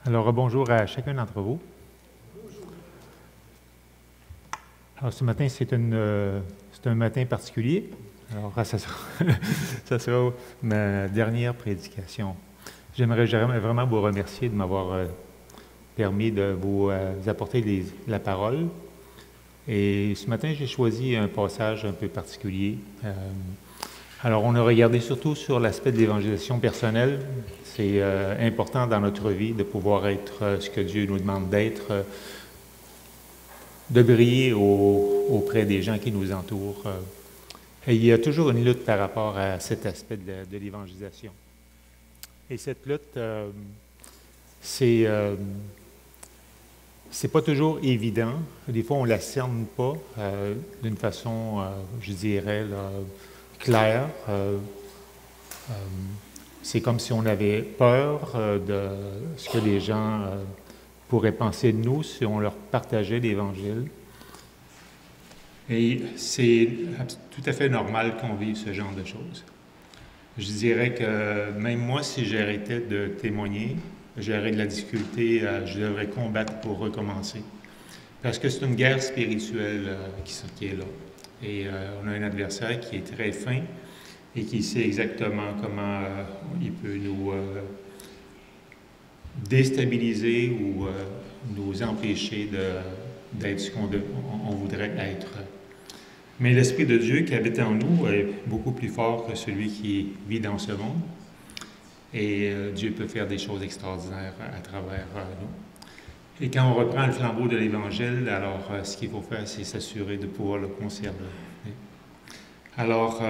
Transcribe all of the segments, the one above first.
Alors, bonjour à chacun d'entre vous. Alors, ce matin, c'est un matin particulier. Alors, ça sera ma dernière prédication. J'aimerais vraiment vous remercier de m'avoir permis de vous apporter la parole. Et ce matin, j'ai choisi un passage un peu particulier. Alors, on a regardé surtout sur l'aspect de l'évangélisation personnelle. C'est important dans notre vie de pouvoir être ce que Dieu nous demande d'être, de briller auprès des gens qui nous entourent. Et il y a toujours une lutte par rapport à cet aspect de l'évangélisation. Et cette lutte, c'est pas toujours évident. Des fois, on ne la cerne pas d'une façon, je dirais, là, claire. C'est comme si on avait peur de ce que les gens pourraient penser de nous si on leur partageait l'Évangile. Et c'est tout à fait normal qu'on vive ce genre de choses. Je dirais que même moi, si j'arrêtais de témoigner, j'aurais de la difficulté, je devrais combattre pour recommencer. Parce que c'est une guerre spirituelle qui est là. Et on a un adversaire qui est très fin et qui sait exactement comment il peut nous déstabiliser ou nous empêcher d'être ce qu'on voudrait être. Mais l'Esprit de Dieu qui habite en nous est beaucoup plus fort que celui qui vit dans ce monde. Et Dieu peut faire des choses extraordinaires à travers nous. Et quand on reprend le flambeau de l'Évangile, alors ce qu'il faut faire, c'est s'assurer de pouvoir le conserver. Alors,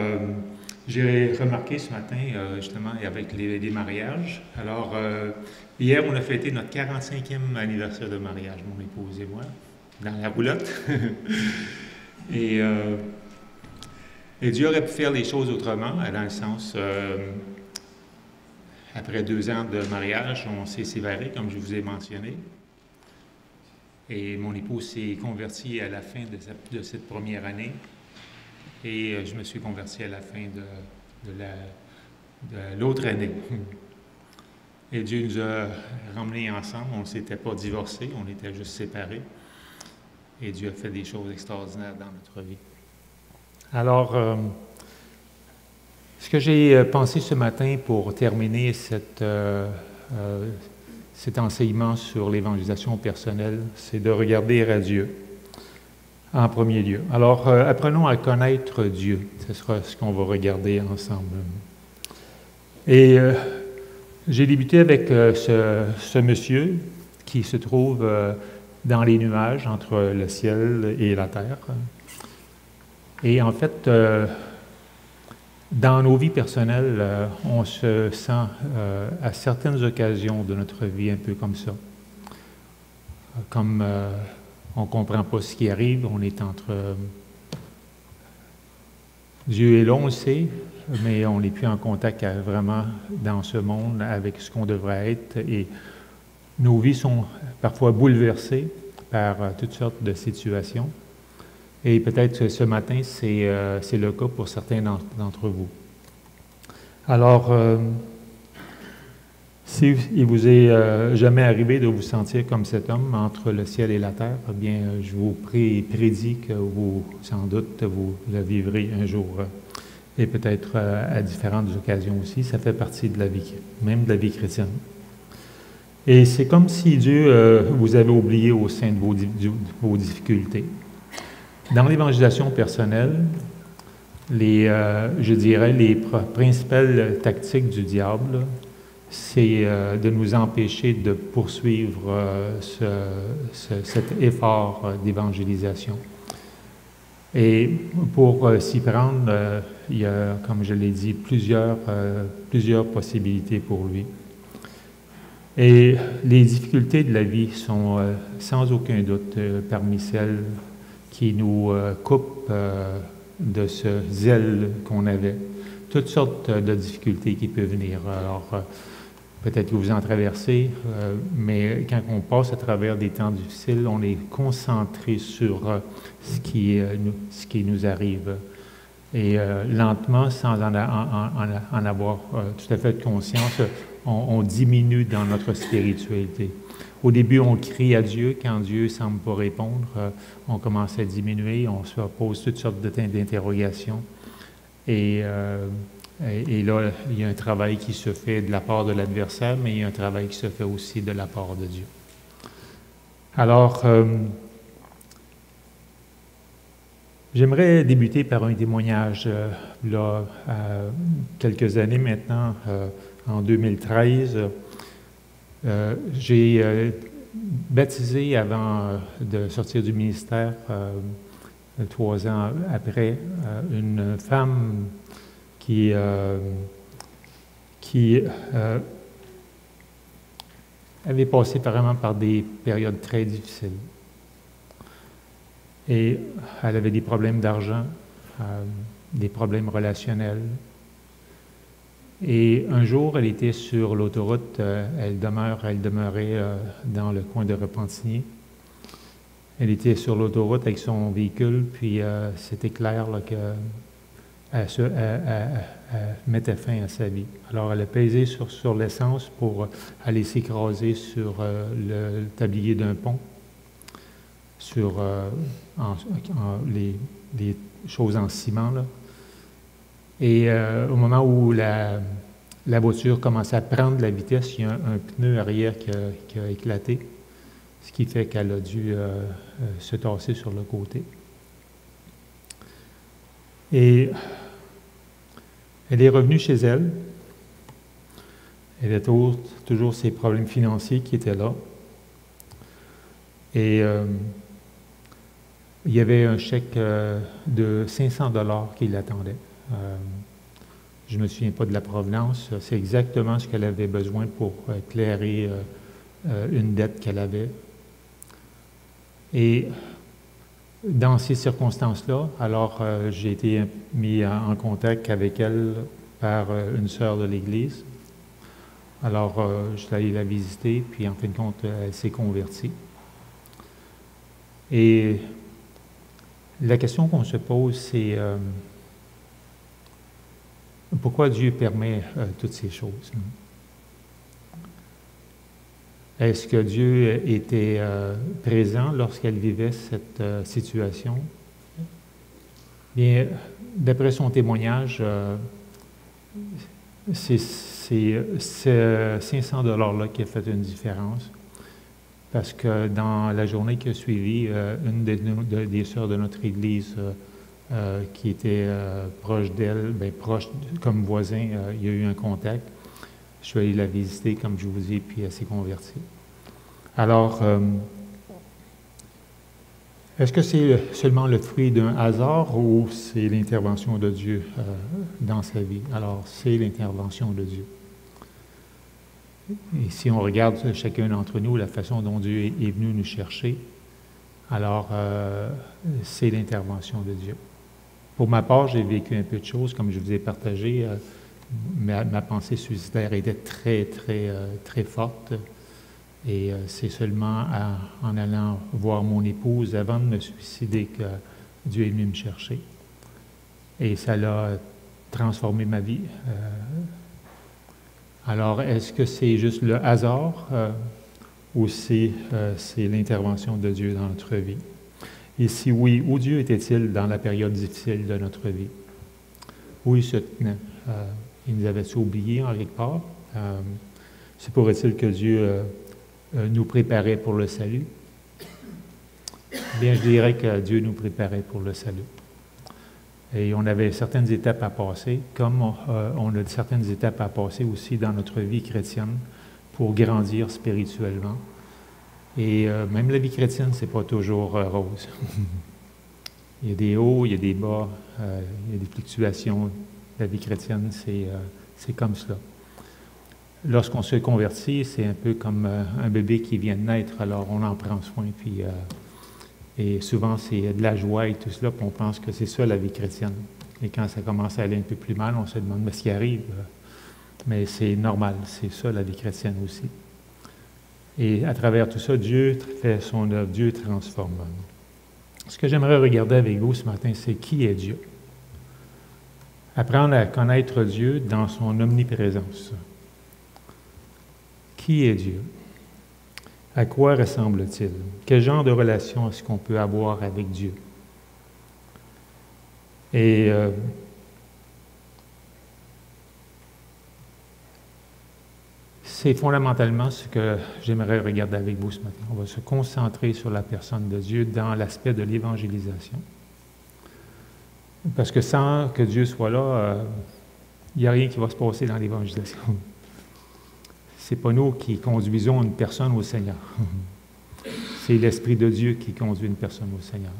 j'ai remarqué ce matin, justement, avec les mariages. Alors, hier, on a fêté notre 45e anniversaire de mariage, mon épouse et moi, dans la roulotte. Et Dieu aurait pu faire les choses autrement, dans le sens, après 2 ans de mariage, on s'est séparés, comme je vous ai mentionné. Et mon épouse s'est convertie à la fin de cette première année. Et je me suis converti à la fin de l'autre année. Et Dieu nous a ramenés ensemble. On ne s'était pas divorcés, on était juste séparés. Et Dieu a fait des choses extraordinaires dans notre vie. Alors, ce que j'ai pensé ce matin pour terminer cet enseignement sur l'évangélisation personnelle, c'est de regarder à Dieu en premier lieu. Alors, apprenons à connaître Dieu. Ce sera ce qu'on va regarder ensemble. Et j'ai débuté avec ce monsieur qui se trouve dans les nuages entre le ciel et la terre. Et en fait, dans nos vies personnelles, on se sent à certaines occasions de notre vie un peu comme ça. Comme on ne comprend pas ce qui arrive, on est entre Dieu et l'on, on le sait, mais on n'est plus en contact vraiment dans ce monde avec ce qu'on devrait être. Et nos vies sont parfois bouleversées par toutes sortes de situations. Et peut-être que ce matin, c'est le cas pour certains d'entre vous. Alors, si il vous est jamais arrivé de vous sentir comme cet homme entre le ciel et la terre, eh bien, je vous prédis que vous, sans doute, vous le vivrez un jour. Et peut-être à différentes occasions aussi. Ça fait partie de la vie, même de la vie chrétienne. Et c'est comme si Dieu vous avait oublié au sein de vos difficultés. Dans l'évangélisation personnelle, je dirais, les principales tactiques du diable, c'est de nous empêcher de poursuivre cet effort d'évangélisation. Et pour s'y prendre, il y a, comme je l'ai dit, plusieurs possibilités pour lui. Et les difficultés de la vie sont sans aucun doute parmi celles qui nous coupent de ce zèle qu'on avait. Toutes sortes de difficultés qui peuvent venir. Alors, peut-être que vous en traversez, mais quand on passe à travers des temps difficiles, on est concentré sur ce qui nous arrive. Et lentement, sans en avoir tout à fait de conscience, on diminue dans notre spiritualité. Au début, on crie à Dieu. Quand Dieu ne semble pas répondre, on commence à diminuer, on se pose toutes sortes d'interrogations. Et là, il y a un travail qui se fait de la part de l'adversaire, mais il y a un travail qui se fait aussi de la part de Dieu. Alors, j'aimerais débuter par un témoignage. Quelques années maintenant, en 2013, j'ai baptisé avant de sortir du ministère, 3 ans après, une femme qui avait passé vraiment par des périodes très difficiles. Et elle avait des problèmes d'argent, des problèmes relationnels. Et un jour, elle était sur l'autoroute, elle demeurait dans le coin de Repentigny. Elle était sur l'autoroute avec son véhicule, puis c'était clair qu'elle mettait fin à sa vie. Alors, elle a pesé sur l'essence pour aller s'écraser sur le tablier d'un pont, sur les choses en ciment, là. Et au moment où la voiture commençait à prendre la vitesse, il y a un pneu arrière qui a éclaté, ce qui fait qu'elle a dû se tasser sur le côté. Et elle est revenue chez elle. Elle a toujours ses problèmes financiers qui étaient là. Et il y avait un chèque de 500 $ qui l'attendait. Je ne me souviens pas de la provenance. C'est exactement ce qu'elle avait besoin pour éclairer une dette qu'elle avait. Et dans ces circonstances-là, alors j'ai été mis en contact avec elle par une sœur de l'Église. Alors je suis allé la visiter, puis en fin de compte, elle s'est convertie. Et la question qu'on se pose, c'est pourquoi Dieu permet toutes ces choses? Est-ce que Dieu était présent lorsqu'elle vivait cette situation? Bien, d'après son témoignage, c'est ces 500 $ qui a fait une différence. Parce que dans la journée qui a suivi, une des sœurs de notre Église qui était proche d'elle, proche comme voisin, il y a eu un contact. Je suis allé la visiter, comme je vous dis, puis elle s'est convertie. Alors, est-ce que c'est seulement le fruit d'un hasard ou c'est l'intervention de Dieu dans sa vie? Alors, c'est l'intervention de Dieu. Et si on regarde chacun d'entre nous, la façon dont Dieu est venu nous chercher, alors c'est l'intervention de Dieu. Pour ma part, j'ai vécu un peu de choses, comme je vous ai partagé. Ma pensée suicidaire était très, très, très forte. Et c'est seulement en allant voir mon épouse avant de me suicider que Dieu est venu me chercher. Et ça l'a transformé ma vie. Alors, est-ce que c'est juste le hasard ou c'est l'intervention de Dieu dans notre vie? Et si oui, où Dieu était-il dans la période difficile de notre vie? Où il se tenait? Il nous avait-il oubliés en quelque part? Se pourrait-il que Dieu nous préparait pour le salut? Bien, je dirais que Dieu nous préparait pour le salut. Et on avait certaines étapes à passer, comme on a certaines étapes à passer aussi dans notre vie chrétienne pour grandir spirituellement. Et même la vie chrétienne, c'est pas toujours rose. Il y a des hauts, il y a des bas, il y a des fluctuations. La vie chrétienne, c'est comme cela. Lorsqu'on se convertit, c'est un peu comme un bébé qui vient de naître, alors on en prend soin, puis et souvent c'est de la joie et tout cela, puis on pense que c'est ça la vie chrétienne. Et quand ça commence à aller un peu plus mal, on se demande mais ce qui arrive. Mais c'est normal, c'est ça la vie chrétienne aussi. Et à travers tout ça, Dieu fait son œuvre, Dieu transforme. Ce que j'aimerais regarder avec vous ce matin, c'est qui est Dieu. Apprendre à connaître Dieu dans son omniprésence. Qui est Dieu? À quoi ressemble-t-il? Quel genre de relation est-ce qu'on peut avoir avec Dieu? Et c'est fondamentalement ce que j'aimerais regarder avec vous ce matin. On va se concentrer sur la personne de Dieu dans l'aspect de l'évangélisation. Parce que sans que Dieu soit là, il n'y a rien qui va se passer dans l'évangélisation. Ce n'est pas nous qui conduisons une personne au Seigneur. C'est l'Esprit de Dieu qui conduit une personne au Seigneur.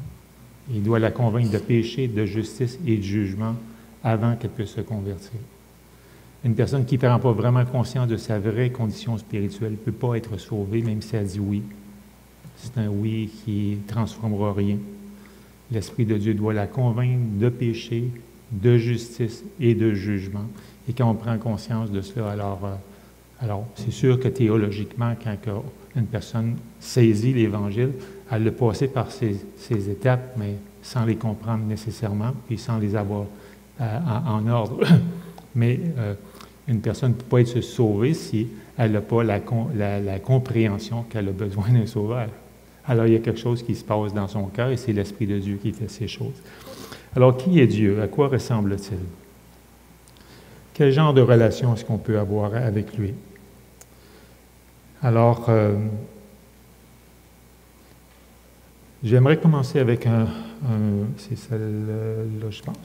Il doit la convaincre de péché, de justice et de jugement avant qu'elle puisse se convertir. Une personne qui ne prend pas vraiment conscience de sa vraie condition spirituelle ne peut pas être sauvée, même si elle dit oui. C'est un oui qui ne transformera rien. L'Esprit de Dieu doit la convaincre de péché, de justice et de jugement. Et quand on prend conscience de cela, alors c'est sûr que théologiquement, quand une personne saisit l'Évangile, elle l'a passé par ces étapes, mais sans les comprendre nécessairement, puis sans les avoir en ordre. Mais une personne ne peut pas être sauvée si elle n'a pas la compréhension qu'elle a besoin d'un sauveur. Alors, il y a quelque chose qui se passe dans son cœur et c'est l'Esprit de Dieu qui fait ces choses. Alors, qui est Dieu? À quoi ressemble-t-il? Quel genre de relation est-ce qu'on peut avoir avec lui? Alors, j'aimerais commencer avec c'est celle-là, je pense,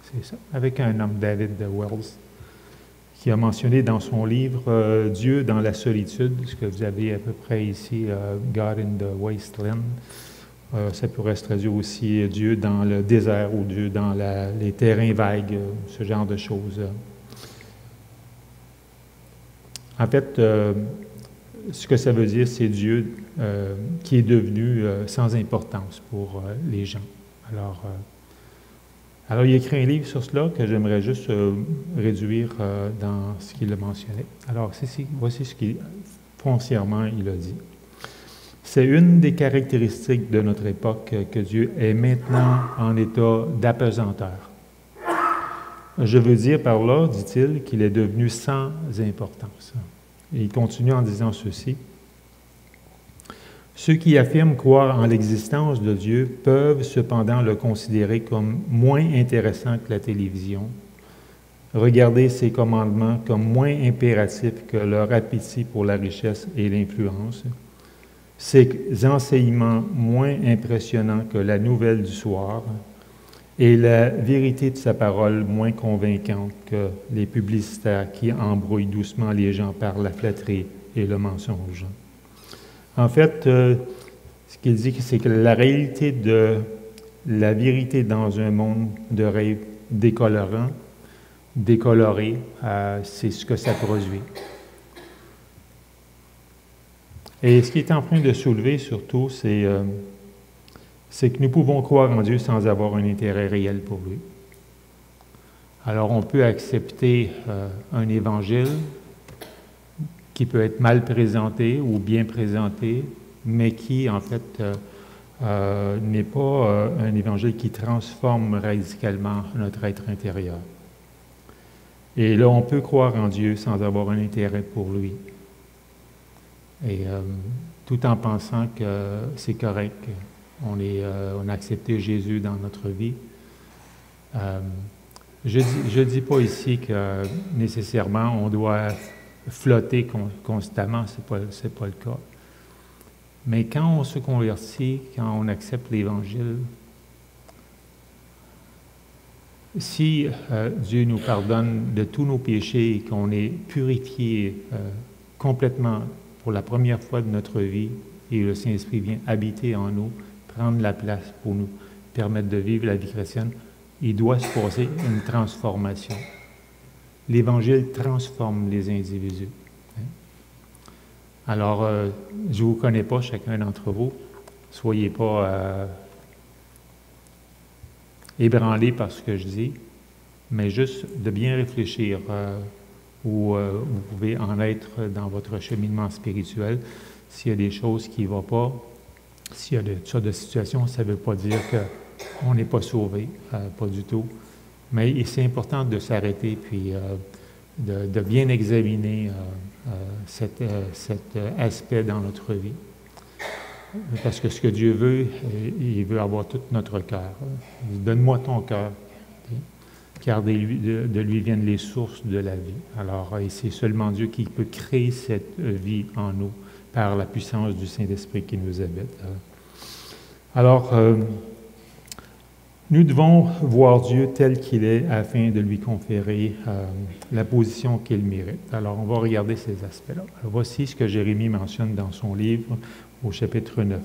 c'est ça, avec un homme, David de Wells, qui a mentionné dans son livre Dieu dans la solitude, ce que vous avez à peu près ici, God in the Wasteland. Ça pourrait se traduire aussi Dieu dans le désert ou Dieu dans les terrains vagues, ce genre de choses. En fait, ce que ça veut dire, c'est Dieu qui est devenu sans importance pour les gens. Alors, il a écrit un livre sur cela que j'aimerais juste réduire dans ce qu'il a mentionné. Alors, voici ce qu'il, foncièrement, il a dit. C'est une des caractéristiques de notre époque que Dieu est maintenant en état d'apesanteur. Je veux dire par là, dit-il, qu'il est devenu sans importance. Et il continue en disant ceci. Ceux qui affirment croire en l'existence de Dieu peuvent cependant le considérer comme moins intéressant que la télévision, regarder ses commandements comme moins impératifs que leur appétit pour la richesse et l'influence, ses enseignements moins impressionnants que la nouvelle du soir, et la vérité de sa parole moins convaincante que les publicitaires qui embrouillent doucement les gens par la flatterie et le mensonge. En fait, ce qu'il dit, c'est que la réalité de la vérité dans un monde de rêves décoloré, c'est ce que ça produit. Et ce qu'il est en train de soulever surtout, c'est que nous pouvons croire en Dieu sans avoir un intérêt réel pour lui. Alors, on peut accepter un évangile qui peut être mal présenté ou bien présenté, mais qui, en fait, n'est pas un évangile qui transforme radicalement notre être intérieur. Et là, on peut croire en Dieu sans avoir un intérêt pour lui. Et tout en pensant que c'est correct, on a accepté Jésus dans notre vie. Je ne dis pas ici que nécessairement on doit flotter constamment, c'est pas le cas. Mais quand on se convertit, quand on accepte l'Évangile, si Dieu nous pardonne de tous nos péchés et qu'on est purifié complètement pour la première fois de notre vie, et le Saint-Esprit vient habiter en nous, prendre la place pour nous permettre de vivre la vie chrétienne, il doit se passer une transformation. L'Évangile transforme les individus. Alors, je ne vous connais pas, chacun d'entre vous. Soyez pas ébranlés par ce que je dis, mais juste de bien réfléchir où vous pouvez en être dans votre cheminement spirituel. S'il y a des choses qui ne vont pas, s'il y a toutes sortes de situations, ça ne veut pas dire qu'on n'est pas sauvé, pas du tout. Mais c'est important de s'arrêter puis de bien examiner cet aspect dans notre vie. Parce que ce que Dieu veut, il veut avoir tout notre cœur. Donne-moi ton cœur, car de lui viennent les sources de la vie. Alors, et c'est seulement Dieu qui peut créer cette vie en nous par la puissance du Saint-Esprit qui nous habite. Alors, nous devons voir Dieu tel qu'il est afin de lui conférer la position qu'il mérite. Alors, on va regarder ces aspects-là. Alors, voici ce que Jérémie mentionne dans son livre au chapitre 9.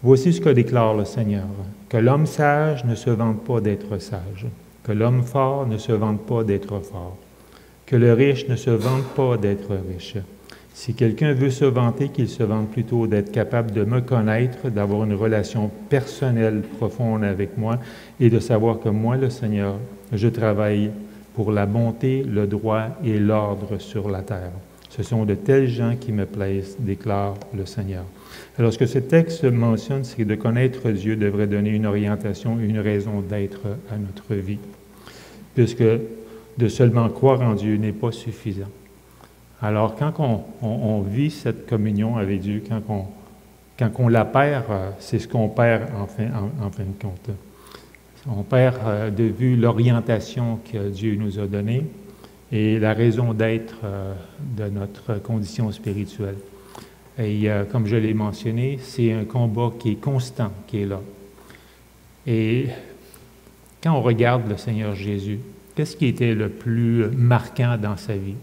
Voici ce que déclare le Seigneur, que l'homme sage ne se vante pas d'être sage, que l'homme fort ne se vante pas d'être fort, que le riche ne se vante pas d'être riche. Si quelqu'un veut se vanter, qu'il se vante plutôt d'être capable de me connaître, d'avoir une relation personnelle profonde avec moi et de savoir que moi, le Seigneur, je travaille pour la bonté, le droit et l'ordre sur la terre. Ce sont de tels gens qui me plaisent, déclare le Seigneur. Alors, ce que ce texte mentionne, c'est que de connaître Dieu devrait donner une orientation, une raison d'être à notre vie, puisque de seulement croire en Dieu n'est pas suffisant. Alors, quand on vit cette communion avec Dieu, quand on la perd, c'est ce qu'on perd en fin de compte. On perd de vue l'orientation que Dieu nous a donnée et la raison d'être de notre condition spirituelle. Et comme je l'ai mentionné, c'est un combat qui est constant, qui est là. Et quand on regarde le Seigneur Jésus, qu'est-ce qui était le plus marquant dans sa vie?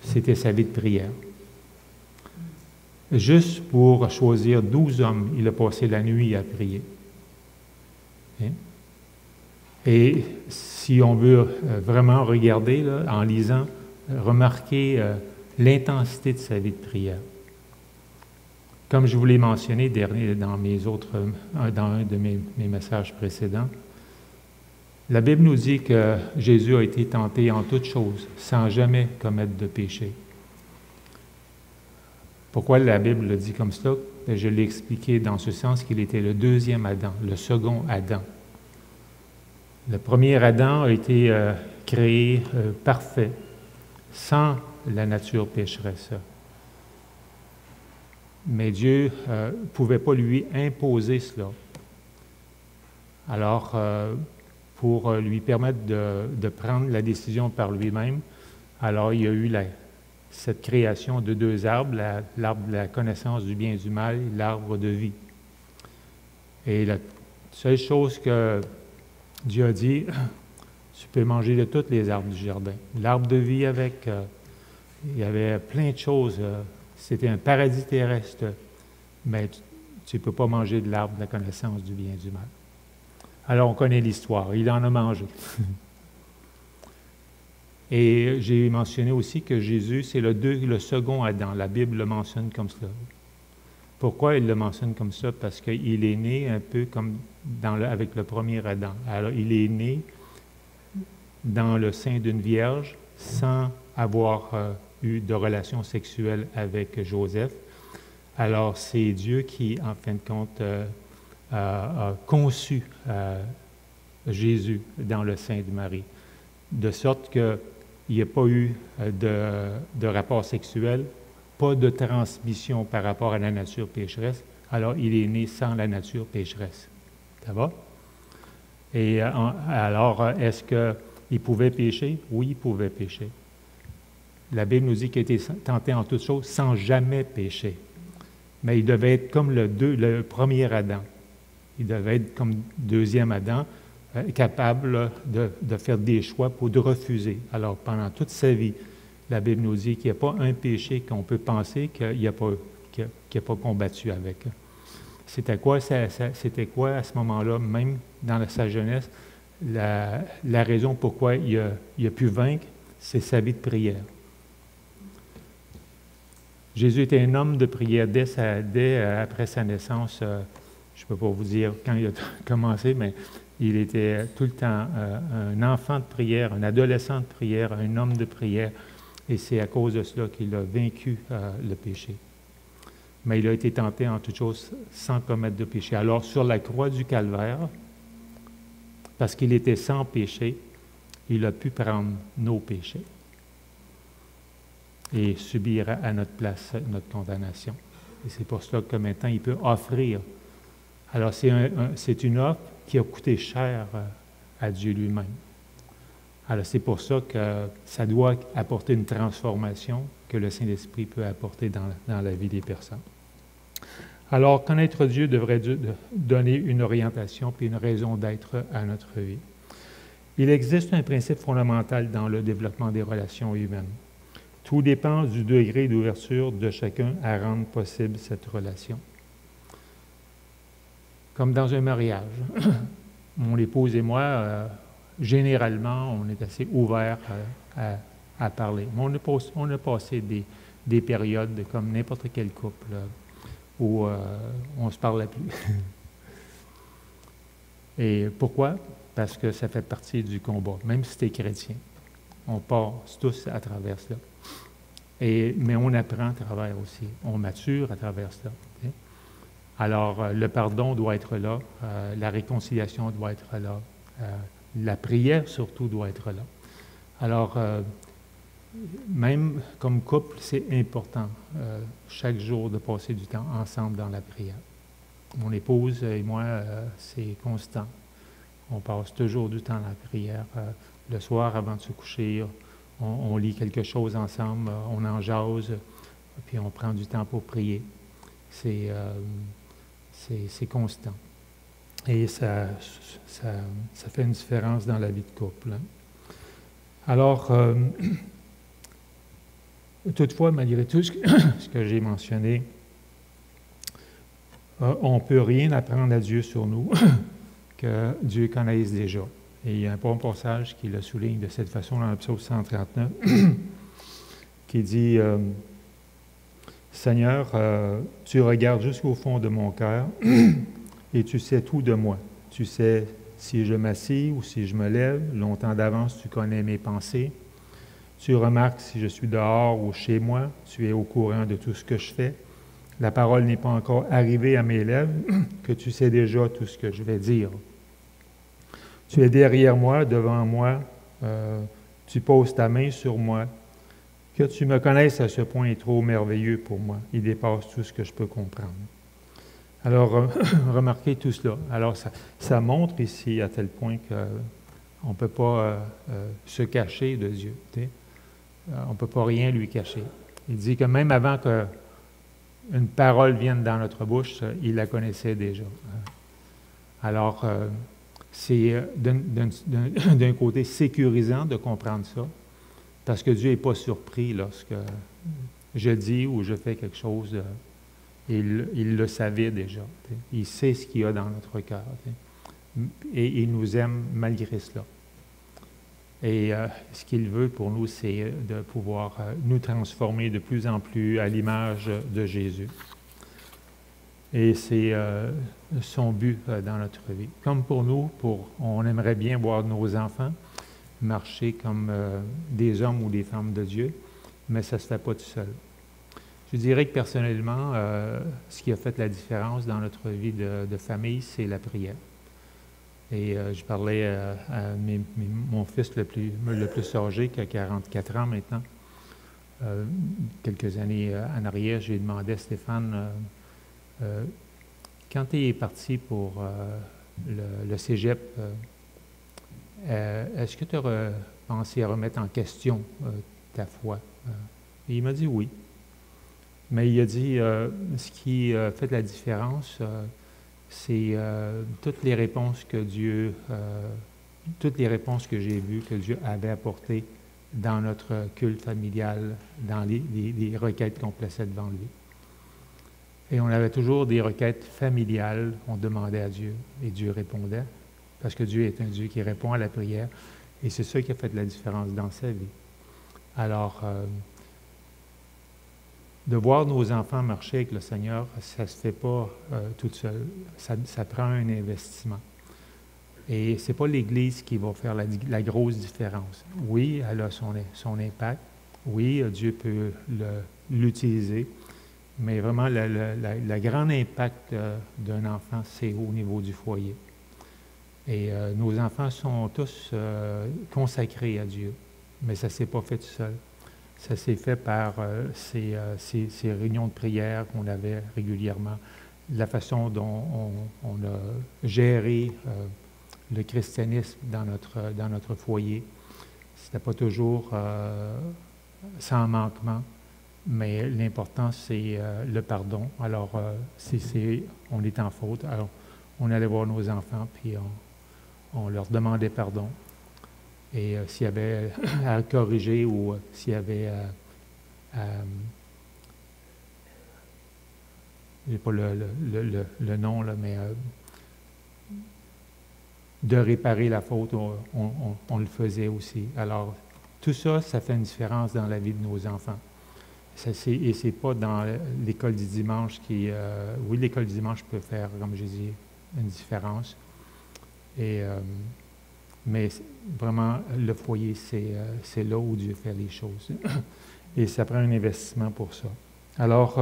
C'était sa vie de prière. Juste pour choisir 12 hommes, il a passé la nuit à prier. Hein? Et si on veut vraiment regarder, là, en lisant, remarquer l'intensité de sa vie de prière. Comme je vous l'ai mentionné dans un de mes messages précédents, la Bible nous dit que Jésus a été tenté en toutes choses, sans jamais commettre de péché. Pourquoi la Bible le dit comme cela? Je l'ai expliqué dans ce sens qu'il était le deuxième Adam, le second Adam. Le premier Adam a été créé parfait, sans la nature pécheresse. Mais Dieu ne pouvait pas lui imposer cela. Alors, pour lui permettre de prendre la décision par lui-même, alors il y a eu cette création de deux arbres, l'arbre de la connaissance du bien et du mal et l'arbre de vie. Et la seule chose que Dieu a dit, tu peux manger de tous les arbres du jardin. L'arbre de vie avec, il y avait plein de choses. C'était un paradis terrestre, mais tu ne peux pas manger de l'arbre de la connaissance du bien et du mal. Alors, on connaît l'histoire. Il en a mangé. Et j'ai mentionné aussi que Jésus, c'est le second Adam. La Bible le mentionne comme cela. Pourquoi il le mentionne comme ça? Parce qu'il est né un peu comme avec le premier Adam. Alors, il est né dans le sein d'une vierge sans avoir eu de relation sexuelle avec Joseph. Alors, c'est Dieu qui, en fin de compte, a conçu Jésus dans le sein de Marie, de sorte qu'il n'y a pas eu de rapport sexuel, pas de transmission par rapport à la nature pécheresse. Alors, il est né sans la nature pécheresse. Ça va? Et alors, est-ce qu'il pouvait pécher? Oui, il pouvait pécher. La Bible nous dit qu'il a été tenté en toutes choses sans jamais pécher. Mais il devait être comme le premier Adam. Il devait être comme deuxième Adam, capable de faire des choix de refuser. Alors, pendant toute sa vie, la Bible nous dit qu'il n'y a pas un péché qu'on peut penser qu'il n'a pas combattu avec. C'était quoi à ce moment-là, même dans sa jeunesse, la raison pourquoi il a pu vaincre, c'est sa vie de prière. Jésus était un homme de prière dès après sa naissance. Je ne peux pas vous dire quand il a commencé, mais il était tout le temps un enfant de prière, un adolescent de prière, un homme de prière. Et c'est à cause de cela qu'il a vaincu le péché. Mais il a été tenté en toutes choses sans commettre de péché. Alors, sur la croix du Calvaire, parce qu'il était sans péché, il a pu prendre nos péchés et subir à notre place notre condamnation. Et c'est pour cela que maintenant, il peut offrir. Alors, c'est une offre qui a coûté cher à Dieu lui-même. Alors, c'est pour ça que ça doit apporter une transformation que le Saint-Esprit peut apporter dans la vie des personnes. Alors, connaître Dieu devrait donner une orientation puis une raison d'être à notre vie. Il existe un principe fondamental dans le développement des relations humaines. Tout dépend du degré d'ouverture de chacun à rendre possible cette relation. Comme dans un mariage, mon épouse et moi, généralement, on est assez ouverts à parler. Mais on a passé des périodes, comme n'importe quel couple, où on ne se parlait plus. Et pourquoi? Parce que ça fait partie du combat, même si tu es chrétien. On passe tous à travers cela. Mais on apprend à travers aussi. On mature à travers cela. Alors, le pardon doit être là, la réconciliation doit être là, la prière surtout doit être là. Alors, même comme couple, c'est important chaque jour de passer du temps ensemble dans la prière. Mon épouse et moi, c'est constant. On passe toujours du temps dans la prière. Le soir, avant de se coucher, on lit quelque chose ensemble, on en jase, puis on prend du temps pour prier. C'est constant. Et ça fait une différence dans la vie de couple. Alors, toutefois, malgré tout ce que j'ai mentionné, on ne peut rien apprendre à Dieu sur nous que Dieu connaisse déjà. Et il y a un bon passage qui le souligne de cette façon dans le psaume 139, qui dit « Seigneur, tu regardes jusqu'au fond de mon cœur et tu sais tout de moi. Tu sais si je m'assis ou si je me lève. Longtemps d'avance, tu connais mes pensées. Tu remarques si je suis dehors ou chez moi. Tu es au courant de tout ce que je fais. La parole n'est pas encore arrivée à mes lèvres, que tu sais déjà tout ce que je vais dire. Tu es derrière moi, devant moi. Tu poses ta main sur moi. Que tu me connaisses à ce point est trop merveilleux pour moi. Il dépasse tout ce que je peux comprendre. » Alors, remarquez tout cela. Alors, ça montre ici à tel point qu'on ne peut pas se cacher de Dieu. On ne peut pas rien lui cacher. Il dit que même avant qu'une parole vienne dans notre bouche, il la connaissait déjà. Alors, c'est d'un côté sécurisant de comprendre ça, parce que Dieu n'est pas surpris lorsque je dis ou je fais quelque chose. Il le savait déjà. Il sait ce qu'il y a dans notre cœur. Et il nous aime malgré cela. Et ce qu'il veut pour nous, c'est de pouvoir nous transformer de plus en plus à l'image de Jésus. Et c'est son but dans notre vie. Comme pour nous, on aimerait bien voir nos enfants marcher comme des hommes ou des femmes de Dieu, mais ça ne se fait pas tout seul. Je dirais que personnellement, ce qui a fait la différence dans notre vie de famille, c'est la prière. Et je parlais à mon fils le plus âgé, qui a 44 ans maintenant. Quelques années en arrière, j'ai demandé à Stéphane, quand tu es parti pour le cégep, est-ce que tu as pensé à remettre en question ta foi? Et il m'a dit oui. Mais il a dit, ce qui fait la différence, c'est toutes les réponses que j'ai vues que Dieu avait apportées dans notre culte familial, dans les requêtes qu'on plaçait devant lui. Et on avait toujours des requêtes familiales, on demandait à Dieu, et Dieu répondait, parce que Dieu est un Dieu qui répond à la prière, et c'est ça qui a fait la différence dans sa vie. Alors, de voir nos enfants marcher avec le Seigneur, ça ne se fait pas tout seul. Ça prend un investissement. Et ce n'est pas l'Église qui va faire la grosse différence. Oui, elle a son impact. Oui, Dieu peut l'utiliser. Mais vraiment, le grand impact d'un enfant, c'est au niveau du foyer. Et nos enfants sont tous consacrés à Dieu, mais ça ne s'est pas fait tout seul. Ça s'est fait par ces réunions de prière qu'on avait régulièrement, la façon dont on a géré le christianisme dans notre foyer. C'était pas toujours sans manquement, mais l'important, c'est le pardon. Alors, si on est en faute, alors on allait voir nos enfants, puis on leur demandait pardon. Et s'il y avait à corriger ou s'il y avait j'ai pas le nom, là, mais de réparer la faute, on le faisait aussi. Alors, tout ça, ça fait une différence dans la vie de nos enfants. Et c'est pas dans l'école du dimanche qui... oui, l'école du dimanche peut faire, comme je dis, une différence. Mais vraiment, le foyer, c'est là où Dieu fait les choses. Et ça prend un investissement pour ça. Alors,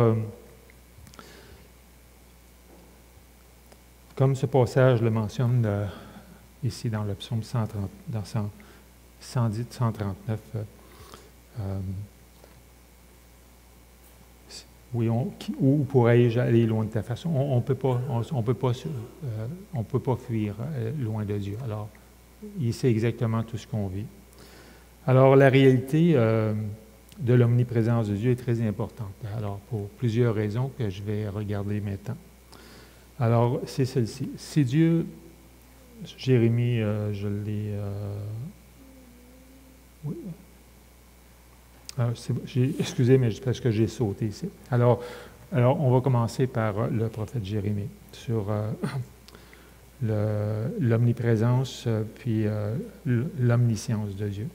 comme ce passage le mentionne ici dans le psaume 130, dans 110, 139, oui, où pourrais-je aller loin de ta face? On ne peut pas fuir loin de Dieu. Alors, il sait exactement tout ce qu'on vit. Alors, la réalité de l'omniprésence de Dieu est très importante. Alors, pour plusieurs raisons que je vais regarder maintenant. Alors, c'est celle-ci. Si Dieu, Jérémie, je l'ai... oui. Excusez, mais parce que j'ai sauté ici. Alors, on va commencer par le prophète Jérémie sur l'omniprésence puis l'omniscience de Dieu.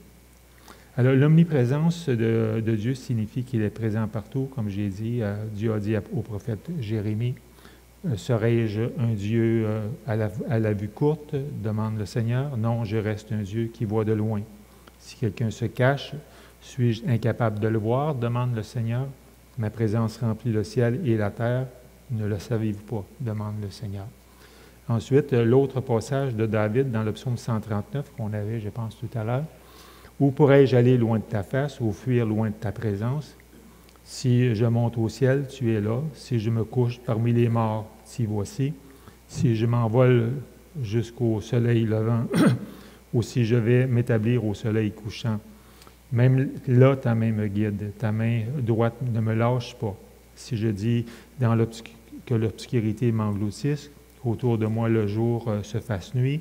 Alors, l'omniprésence de Dieu signifie qu'il est présent partout. Comme j'ai dit, Dieu a dit au prophète Jérémie, « Serais-je un Dieu à la vue courte? Demande le Seigneur. Non, je reste un Dieu qui voit de loin. Si quelqu'un se cache, suis-je incapable de le voir? Demande le Seigneur. Ma présence remplit le ciel et la terre. Ne le savez-vous pas? Demande le Seigneur. » Ensuite, l'autre passage de David dans le psaume 139 qu'on avait, je pense, tout à l'heure. « Où pourrais-je aller loin de ta face ou fuir loin de ta présence? Si je monte au ciel, tu es là. Si je me couche parmi les morts, t'y voici. Si je m'envole jusqu'au soleil levant, ou si je vais m'établir au soleil couchant, même là, ta main me guide, ta main droite ne me lâche pas. Si je dis que l'obscurité m'engloutisse, qu'autour de moi le jour se fasse nuit,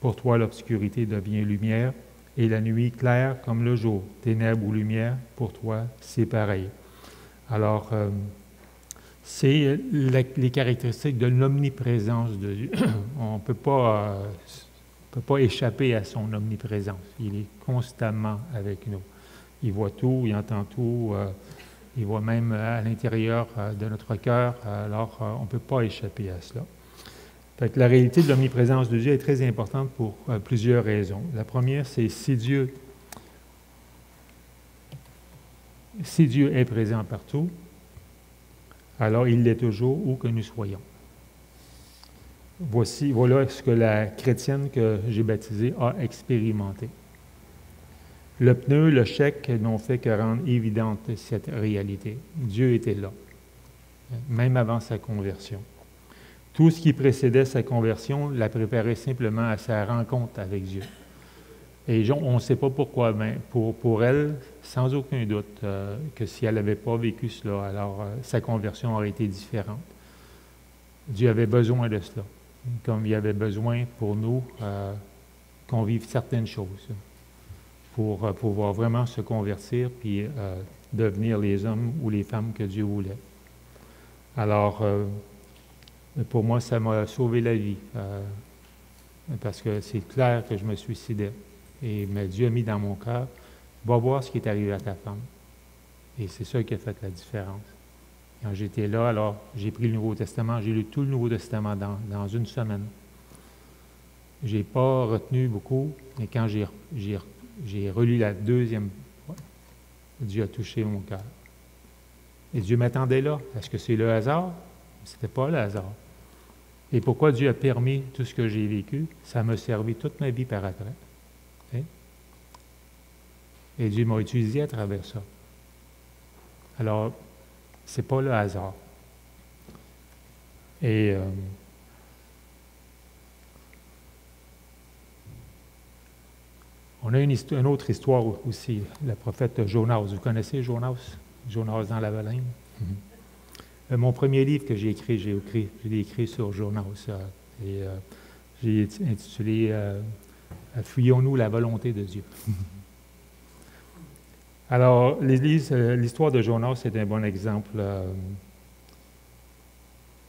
pour toi l'obscurité devient lumière, et la nuit claire comme le jour, ténèbres ou lumière, pour toi c'est pareil. » Alors, c'est les caractéristiques de l'omniprésence de Dieu. On ne peut pas échapper à son omniprésence. Il est constamment avec nous. Il voit tout, il entend tout, il voit même à l'intérieur de notre cœur. Alors, on ne peut pas échapper à cela. Fait que la réalité de l'omniprésence de Dieu est très importante pour plusieurs raisons. La première, c'est si Dieu est présent partout, alors il l'est toujours où que nous soyons. Voilà ce que la chrétienne que j'ai baptisée a expérimenté. Le pneu, le chèque n'ont fait que rendre évidente cette réalité. Dieu était là, même avant sa conversion. Tout ce qui précédait sa conversion la préparait simplement à sa rencontre avec Dieu. Et on ne sait pas pourquoi, mais pour elle, sans aucun doute, que si elle n'avait pas vécu cela, alors sa conversion aurait été différente. Dieu avait besoin de cela, comme il avait besoin pour nous qu'on vive certaines choses, pour pouvoir vraiment se convertir puis devenir les hommes ou les femmes que Dieu voulait. Alors, pour moi, ça m'a sauvé la vie, parce que c'est clair que je me suicidais. Mais Dieu a mis dans mon cœur, va voir ce qui est arrivé à ta femme. Et c'est ça qui a fait la différence. Quand j'étais là, alors j'ai pris le Nouveau Testament, j'ai lu tout le Nouveau Testament dans une semaine. Je n'ai pas retenu beaucoup, mais quand j'ai relu la deuxième fois, Dieu a touché mon cœur. Et Dieu m'attendait là. Est-ce que c'est le hasard? Ce n'était pas le hasard. Et pourquoi Dieu a permis tout ce que j'ai vécu? Ça m'a servi toute ma vie par après. Okay? Et Dieu m'a utilisé à travers ça. Alors, c'est pas le hasard. Et on a une autre histoire aussi, le prophète Jonas. Vous connaissez Jonas? Jonas dans la baleine? Mon premier livre que j'ai écrit, je l'ai écrit sur Jonas. Et j'ai intitulé Fuyons-nous la volonté de Dieu. Alors, l'histoire de Jonas est un bon exemple.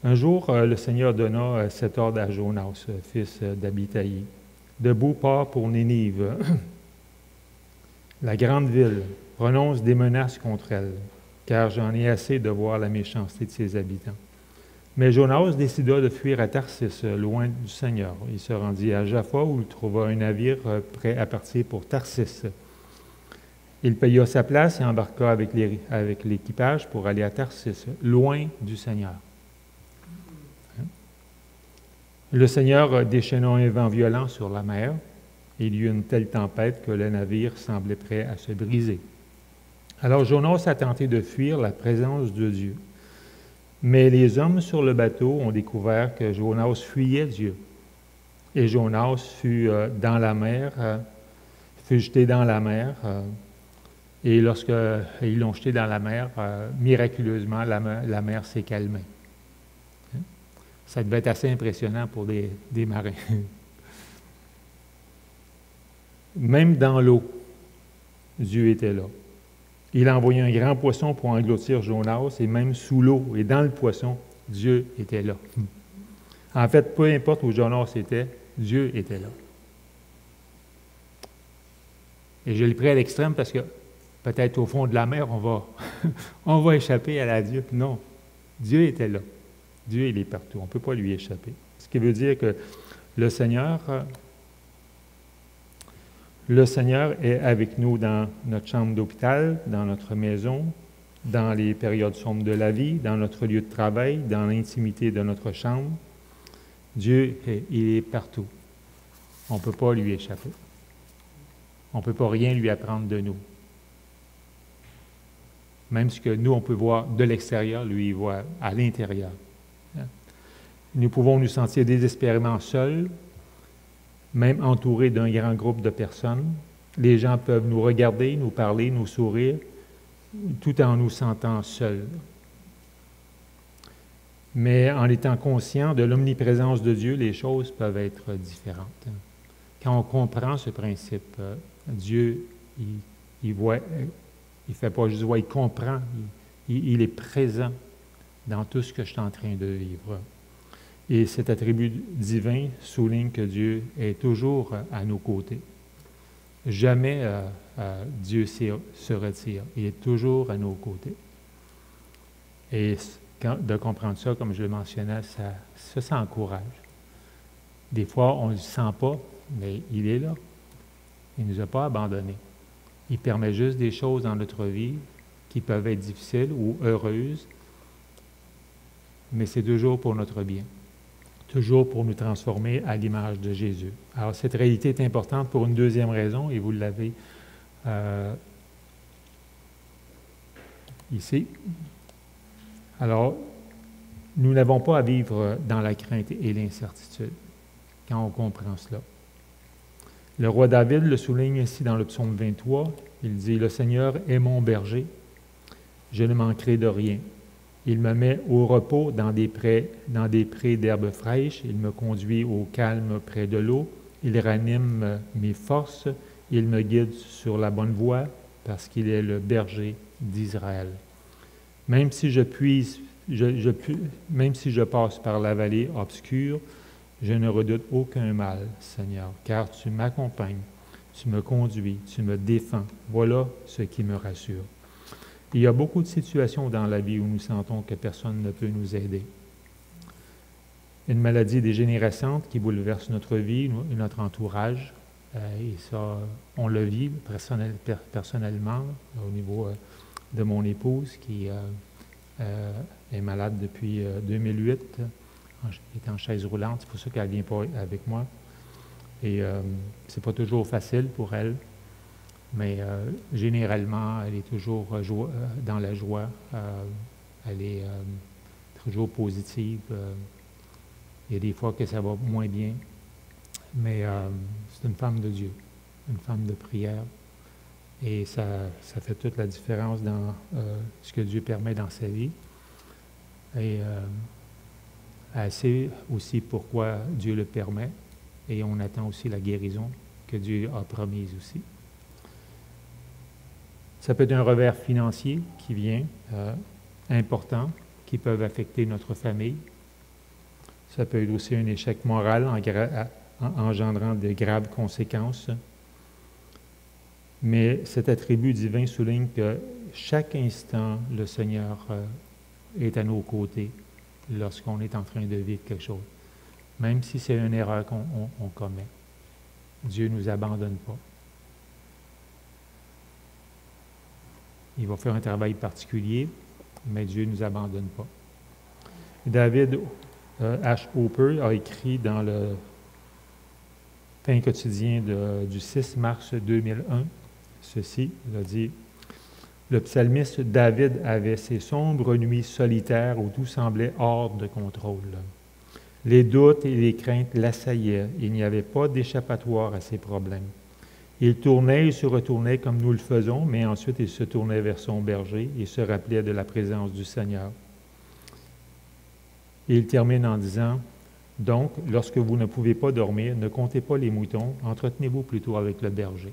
Un jour, le Seigneur donna cet ordre à Jonas, fils d'Abitai. Debout, pars pour Ninive, la grande ville, prononce des menaces contre elle, car j'en ai assez de voir la méchanceté de ses habitants. Mais Jonas décida de fuir à Tarsis, loin du Seigneur. Il se rendit à Jaffa, où il trouva un navire prêt à partir pour Tarsis. Il paya sa place et embarqua avec l'équipage pour aller à Tarsis, loin du Seigneur. Le Seigneur déchaîna un vent violent sur la mer. Il y eut une telle tempête que le navire semblait prêt à se briser. Alors Jonas a tenté de fuir la présence de Dieu. Mais les hommes sur le bateau ont découvert que Jonas fuyait Dieu. Et Jonas fut jeté dans la mer. Et lorsqu'ils l'ont jeté dans la mer, miraculeusement, la mer s'est calmée. Ça devait être assez impressionnant pour des marins. Même dans l'eau, Dieu était là. Il a envoyé un grand poisson pour engloutir Jonas, et même sous l'eau et dans le poisson, Dieu était là. En fait, peu importe où Jonas était, Dieu était là. Et je l'ai pris à l'extrême parce que peut-être au fond de la mer, on va échapper à la Dieu. Non, Dieu était là. Dieu, il est partout. On ne peut pas lui échapper. Ce qui veut dire que le Seigneur est avec nous dans notre chambre d'hôpital, dans notre maison, dans les périodes sombres de la vie, dans notre lieu de travail, dans l'intimité de notre chambre. Dieu, il est partout. On ne peut pas lui échapper. On ne peut pas rien lui apprendre de nous. Même ce que nous, on peut voir de l'extérieur, lui, il voit à l'intérieur. Nous pouvons nous sentir désespérément seuls, même entourés d'un grand groupe de personnes. Les gens peuvent nous regarder, nous parler, nous sourire, tout en nous sentant seuls. Mais en étant conscients de l'omniprésence de Dieu, les choses peuvent être différentes. Quand on comprend ce principe, Dieu, il voit, il ne fait pas juste voir, il comprend, il est présent dans tout ce que je suis en train de vivre. Et cet attribut divin souligne que Dieu est toujours à nos côtés. Jamais Dieu se retire. Il est toujours à nos côtés. Et de comprendre ça, comme je le mentionnais, ça encourage. Des fois, on ne le sent pas, mais il est là. Il ne nous a pas abandonnés. Il permet juste des choses dans notre vie qui peuvent être difficiles ou heureuses, mais c'est toujours pour notre bien. Toujours pour nous transformer à l'image de Jésus. Alors, cette réalité est importante pour une deuxième raison, et vous l'avez ici. Alors, nous n'avons pas à vivre dans la crainte et l'incertitude quand on comprend cela. Le roi David le souligne ici dans le psaume 23. Il dit « Le Seigneur est mon berger, je ne manquerai de rien. Il me met au repos dans des prés d'herbes fraîches. Il me conduit au calme près de l'eau. Il ranime mes forces. Il me guide sur la bonne voie parce qu'il est le berger d'Israël. Même si je passe par la vallée obscure, je ne redoute aucun mal, Seigneur, car tu m'accompagnes, tu me conduis, tu me défends. Voilà ce qui me rassure. » Il y a beaucoup de situations dans la vie où nous sentons que personne ne peut nous aider. Une maladie dégénérescente qui bouleverse notre vie, notre entourage, et ça, on le vit personnellement au niveau de mon épouse qui est malade depuis 2008. Elle est en chaise roulante, c'est pour ça qu'elle ne vient pas avec moi. Et c'est pas toujours facile pour elle, mais généralement, elle est toujours dans la joie. Elle est toujours positive. Il y a des fois que ça va moins bien, mais c'est une femme de Dieu, une femme de prière. Et ça fait toute la différence dans ce que Dieu permet dans sa vie. Et elle sait aussi pourquoi Dieu le permet. Et on attend aussi la guérison que Dieu a promise aussi. Ça peut être un revers financier qui vient, important, qui peut affecter notre famille. Ça peut être aussi un échec moral engendrant de graves conséquences. Mais cet attribut divin souligne que chaque instant, le Seigneur est à nos côtés lorsqu'on est en train de vivre quelque chose. Même si c'est une erreur qu'on commet, Dieu ne nous abandonne pas. Il va faire un travail particulier, mais Dieu ne nous abandonne pas. David H. Hooper a écrit dans le Pain quotidien du 6 mars 2001, ceci, il a dit « Le psalmiste David avait ces sombres nuits solitaires où tout semblait hors de contrôle. Les doutes et les craintes l'assaillaient. Il n'y avait pas d'échappatoire à ses problèmes. Il tournait et se retournait comme nous le faisons, mais ensuite il se tournait vers son berger et se rappelait de la présence du Seigneur. Et il termine en disant « Donc, lorsque vous ne pouvez pas dormir, ne comptez pas les moutons, entretenez-vous plutôt avec le berger. »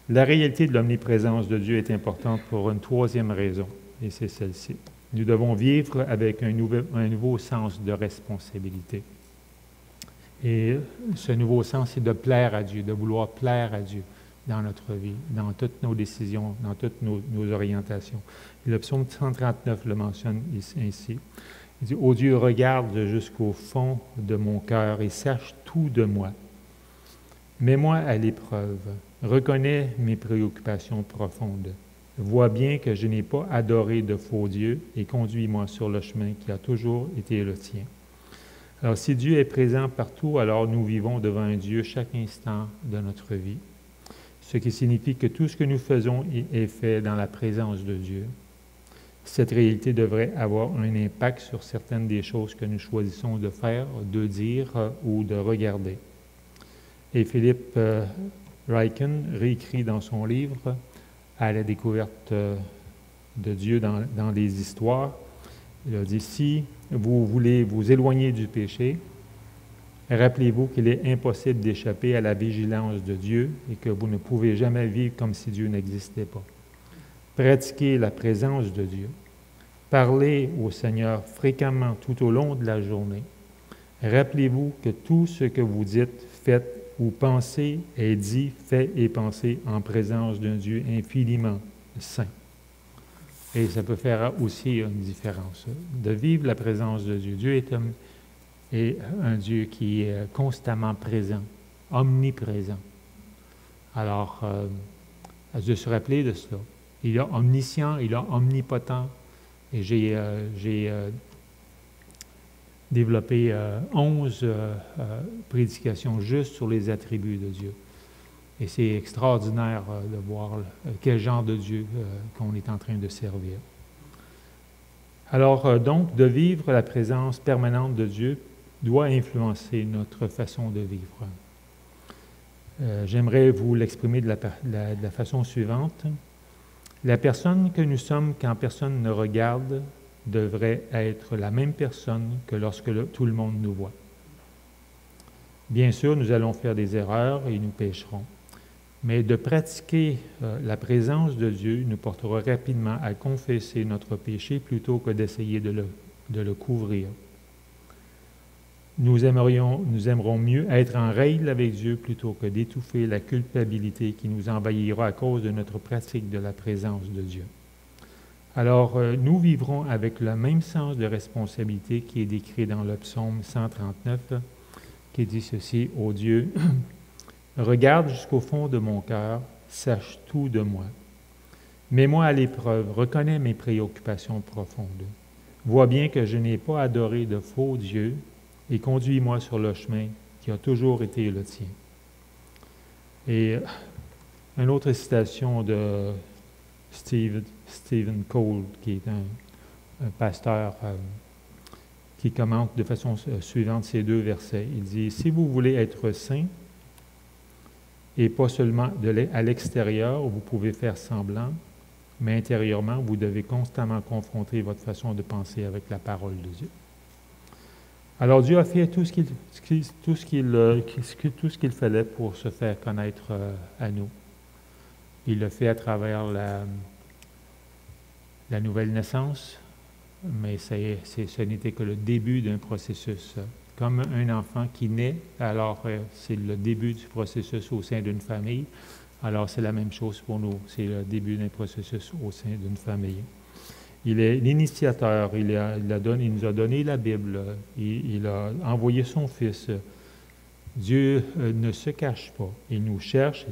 La réalité de l'omniprésence de Dieu est importante pour une troisième raison, et c'est celle-ci. Nous devons vivre avec un nouveau sens de responsabilité. Et ce nouveau sens, c'est de plaire à Dieu, de vouloir plaire à Dieu dans notre vie, dans toutes nos décisions, dans toutes nos orientations. Et le psaume 139 le mentionne ainsi. Il dit « Ô Dieu, regarde jusqu'au fond de mon cœur et sache tout de moi. Mets-moi à l'épreuve. Reconnais mes préoccupations profondes. Vois bien que je n'ai pas adoré de faux dieux et conduis-moi sur le chemin qui a toujours été le tien. » Alors, si Dieu est présent partout, alors nous vivons devant un Dieu chaque instant de notre vie. Ce qui signifie que tout ce que nous faisons est fait dans la présence de Dieu. Cette réalité devrait avoir un impact sur certaines des choses que nous choisissons de faire, de dire ou de regarder. Et Philippe Ryken réécrit dans son livre « À la découverte de Dieu dans les histoires », il a dit « Si vous voulez vous éloigner du péché, rappelez-vous qu'il est impossible d'échapper à la vigilance de Dieu et que vous ne pouvez jamais vivre comme si Dieu n'existait pas. Pratiquez la présence de Dieu. Parlez au Seigneur fréquemment tout au long de la journée. Rappelez-vous que tout ce que vous dites, faites ou pensez est dit, fait et pensé en présence d'un Dieu infiniment saint. » Et ça peut faire aussi une différence, de vivre la présence de Dieu. Dieu est un Dieu qui est constamment présent, omniprésent. Alors, de se rappeler de cela. Il est omniscient, il est omnipotent. Et j'ai développé 11 prédications juste sur les attributs de Dieu. Et c'est extraordinaire de voir quel genre de Dieu qu'on est en train de servir. Alors, donc, de vivre la présence permanente de Dieu doit influencer notre façon de vivre. J'aimerais vous l'exprimer de la façon suivante. La personne que nous sommes quand personne ne regarde devrait être la même personne que lorsque tout le monde nous voit. Bien sûr, nous allons faire des erreurs et nous pécherons. Mais de pratiquer la présence de Dieu nous portera rapidement à confesser notre péché plutôt que d'essayer de le couvrir. Nous aimerons mieux être en règle avec Dieu plutôt que d'étouffer la culpabilité qui nous envahira à cause de notre pratique de la présence de Dieu. Alors, nous vivrons avec le même sens de responsabilité qui est décrit dans le psaume 139, qui dit ceci, « Ô Dieu, regarde jusqu'au fond de mon cœur, sache tout de moi. Mets-moi à l'épreuve, reconnais mes préoccupations profondes. Vois bien que je n'ai pas adoré de faux dieux et conduis-moi sur le chemin qui a toujours été le tien. Et une autre citation de Stephen Cole, qui est un pasteur qui commente de façon suivante ces 2 versets. Il dit « Si vous voulez être saint, et pas seulement à l'extérieur où vous pouvez faire semblant, mais intérieurement, vous devez constamment confronter votre façon de penser avec la parole de Dieu. » Alors Dieu a fait tout ce qu'il fallait pour se faire connaître à nous. Il l'a fait à travers la nouvelle naissance, mais ce n'était que le début d'un processus. Comme un enfant qui naît, alors c'est le début du processus au sein d'une famille. Alors c'est la même chose pour nous, c'est le début d'un processus au sein d'une famille. Il est l'initiateur, il nous a donné la Bible, il a envoyé son Fils. Dieu ne se cache pas, il nous cherche,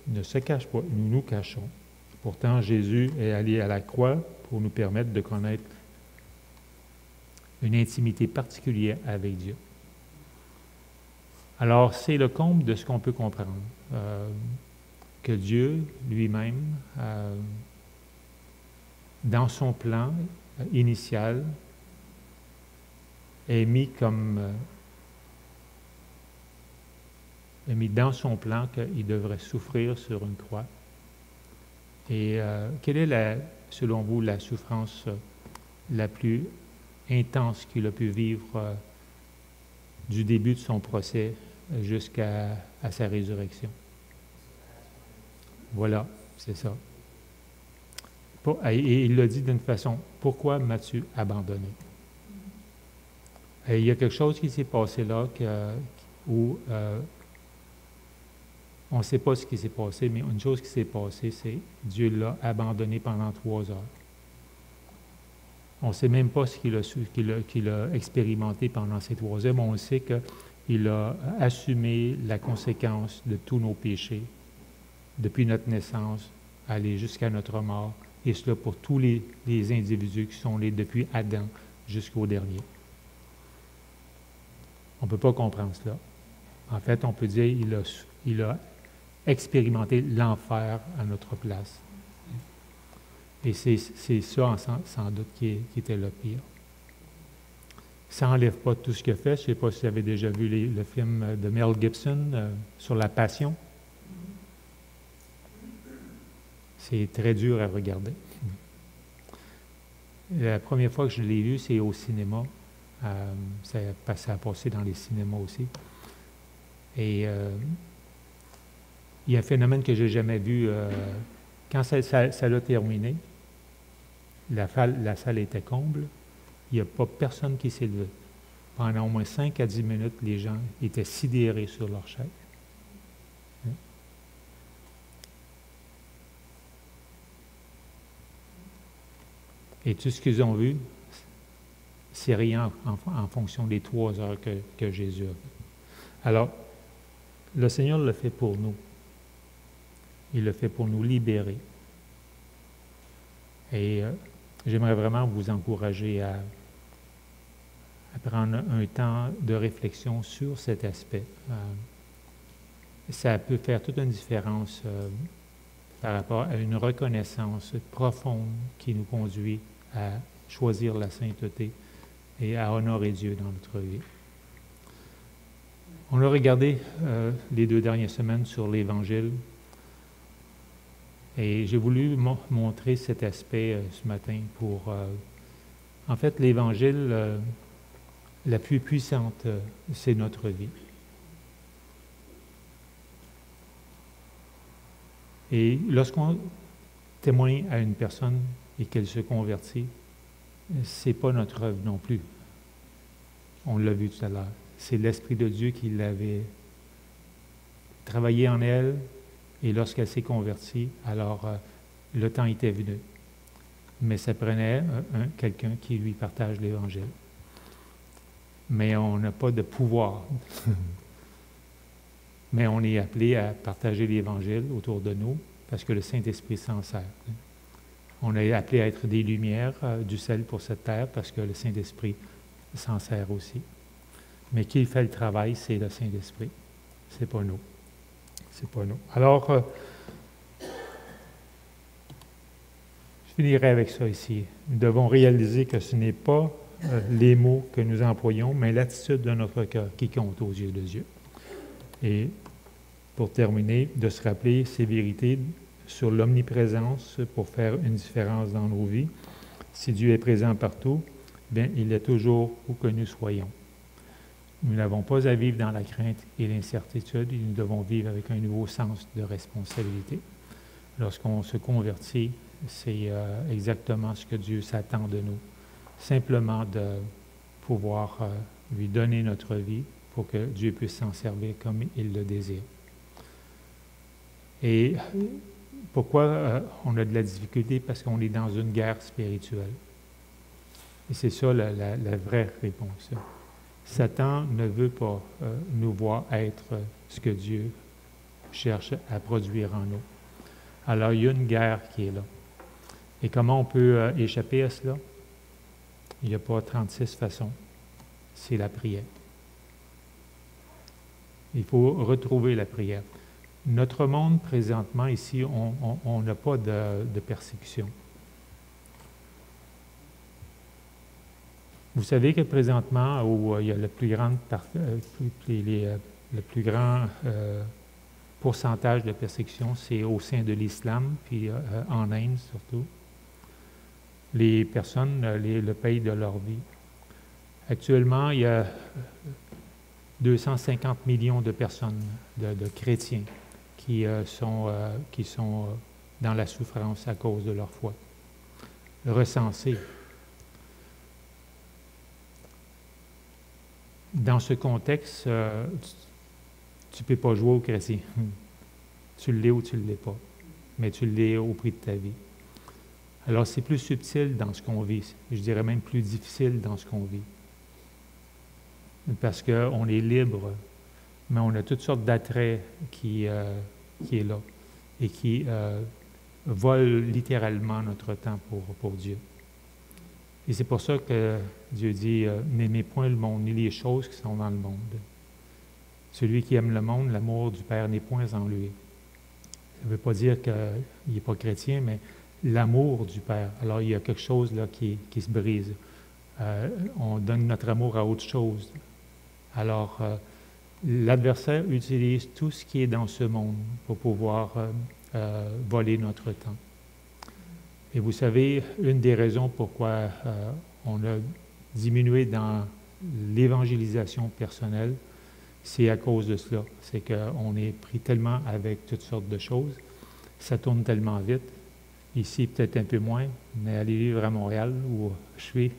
ne se cache pas, nous nous cachons. Pourtant, Jésus est allé à la croix pour nous permettre de connaître une intimité particulière avec Dieu. Alors, c'est le comble de ce qu'on peut comprendre, que Dieu lui-même, dans son plan initial, est mis dans son plan qu'il devrait souffrir sur une croix. Et quelle est, selon vous, la souffrance la plus intense qu'il a pu vivre du début de son procès jusqu'à sa résurrection? Voilà, c'est ça. Et il l'a dit d'une façon, « Pourquoi m'as-tu abandonné? » Et il y a quelque chose qui s'est passé là où on ne sait pas ce qui s'est passé, mais une chose qui s'est passée, c'est Dieu l'a abandonné pendant 3 heures. On ne sait même pas ce qu'il a expérimenté pendant ces 3 heures, mais on sait qu'il a assumé la conséquence de tous nos péchés, depuis notre naissance, aller jusqu'à notre mort, et cela pour tous les individus qui sont nés depuis Adam jusqu'au dernier. On ne peut pas comprendre cela. En fait, on peut dire qu'il a expérimenté l'enfer à notre place. Et c'est ça, sans doute, qui était le pire. Ça n'enlève pas tout ce qu'il a fait. Je ne sais pas si vous avez déjà vu le film de Mel Gibson sur la Passion. C'est très dur à regarder. La première fois que je l'ai vu, c'est au cinéma. Ça a passé dans les cinémas aussi. Et il y a un phénomène que je n'ai jamais vu. Quand ça l'a terminé, la salle était comble. Il n'y a pas personne qui s'est levé. Pendant au moins 5 à 10 minutes, les gens étaient sidérés sur leur chaise. Et tout ce qu'ils ont vu, c'est rien en fonction des 3 heures que Jésus a fait. Alors, le Seigneur le fait pour nous. Il le fait pour nous libérer. Et j'aimerais vraiment vous encourager à prendre un temps de réflexion sur cet aspect. Ça peut faire toute une différence par rapport à une reconnaissance profonde qui nous conduit à choisir la sainteté et à honorer Dieu dans notre vie. On a regardé les 2 dernières semaines sur l'Évangile et j'ai voulu montrer cet aspect ce matin pour... en fait, l'Évangile, la plus puissante, c'est notre vie. Et lorsqu'on témoigne à une personne et qu'elle se convertit, ce n'est pas notre œuvre non plus. On l'a vu tout à l'heure. C'est l'Esprit de Dieu qui l'avait travaillé en elle, et lorsqu'elle s'est convertie, alors le temps était venu. Mais ça prenait quelqu'un qui lui partage l'Évangile. Mais on n'a pas de pouvoir. Mais on est appelé à partager l'Évangile autour de nous, parce que le Saint-Esprit s'en sert. On est appelé à être des lumières, du sel pour cette terre, parce que le Saint-Esprit s'en sert aussi. Mais qui fait le travail, c'est le Saint-Esprit. C'est pas nous. C'est pas nous. Alors, je finirai avec ça ici. Nous devons réaliser que ce n'est pas les mots que nous employons, mais l'attitude de notre cœur qui compte aux yeux de Dieu. Et pour terminer, de se rappeler ces vérités sur l'omniprésence pour faire une différence dans nos vies. Si Dieu est présent partout, bien, il est toujours où que nous soyons. Nous n'avons pas à vivre dans la crainte et l'incertitude, et nous devons vivre avec un nouveau sens de responsabilité. Lorsqu'on se convertit, c'est exactement ce que Dieu s'attend de nous. Simplement de pouvoir lui donner notre vie pour que Dieu puisse s'en servir comme il le désire. Et pourquoi on a de la difficulté? Parce qu'on est dans une guerre spirituelle. Et c'est ça la vraie réponse. Satan ne veut pas nous voir être ce que Dieu cherche à produire en nous. Alors, il y a une guerre qui est là. Et comment on peut échapper à cela? Il n'y a pas 36 façons. C'est la prière. Il faut retrouver la prière. Notre monde, présentement, ici, on n'a pas de persécution. Vous savez que présentement, où il y a le plus grand pourcentage de persécution, c'est au sein de l'islam, puis en Inde surtout. Les personnes le payent de leur vie. Actuellement, il y a 250 millions de personnes, de chrétiens, qui sont dans la souffrance à cause de leur foi. Recensés. Dans ce contexte, tu ne peux pas jouer au chrétien. Tu l'es ou tu ne l'es pas, mais tu l'es au prix de ta vie. Alors, c'est plus subtil dans ce qu'on vit. Je dirais même plus difficile dans ce qu'on vit. Parce qu'on est libre, mais on a toutes sortes d'attraits qui est là et qui vole littéralement notre temps pour Dieu. Et c'est pour ça que Dieu dit « N'aimez point le monde, ni les choses qui sont dans le monde. Celui qui aime le monde, l'amour du Père n'est point en lui. » Ça ne veut pas dire qu'il n'est pas chrétien, mais l'amour du Père. Alors, il y a quelque chose là qui se brise. On donne notre amour à autre chose. Alors, l'adversaire utilise tout ce qui est dans ce monde pour pouvoir voler notre temps. Et vous savez, une des raisons pourquoi on a diminué dans l'évangélisation personnelle, c'est à cause de cela. C'est qu'on est pris tellement avec toutes sortes de choses, ça tourne tellement vite. Ici, peut-être un peu moins, mais aller vivre à Montréal, où je suis,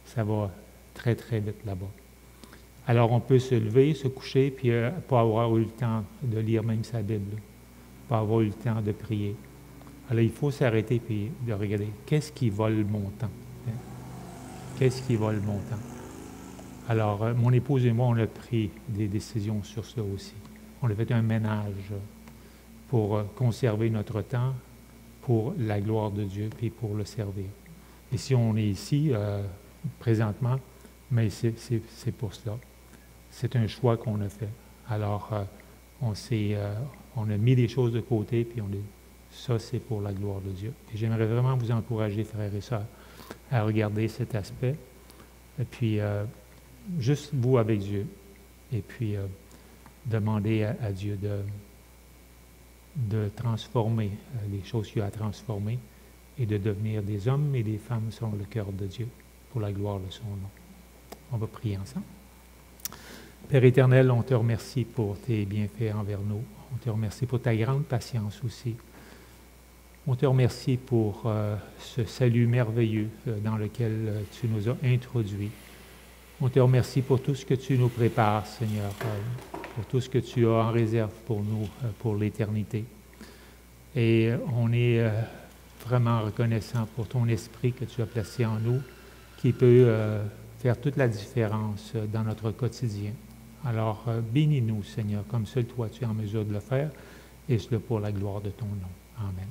ça va très, très vite là-bas. Alors, on peut se lever, se coucher, puis pas avoir eu le temps de lire même sa Bible, pas avoir eu le temps de prier. Alors, il faut s'arrêter et de regarder qu'est-ce qui vole mon temps. Hein? Qu'est-ce qui vole mon temps? Alors, mon épouse et moi, on a pris des décisions sur cela aussi. On a fait un ménage pour conserver notre temps pour la gloire de Dieu et pour le servir. Et si on est ici, présentement, mais c'est pour cela. C'est un choix qu'on a fait. Alors, on a mis des choses de côté, puis ça, c'est pour la gloire de Dieu. Et j'aimerais vraiment vous encourager, frères et sœurs, à regarder cet aspect. Et puis, juste vous avec Dieu. Et puis, demander à Dieu de transformer les choses qu'il a à transformer et de devenir des hommes et des femmes selon le cœur de Dieu, pour la gloire de son nom. On va prier ensemble. Père éternel, on te remercie pour tes bienfaits envers nous. On te remercie pour ta grande patience aussi. On te remercie pour ce salut merveilleux dans lequel tu nous as introduits. On te remercie pour tout ce que tu nous prépares, Seigneur, pour tout ce que tu as en réserve pour nous, pour l'éternité. Et on est vraiment reconnaissant pour ton esprit que tu as placé en nous, qui peut faire toute la différence dans notre quotidien. Alors, bénis-nous, Seigneur, comme seul toi tu es en mesure de le faire, et cela pour la gloire de ton nom. Amen.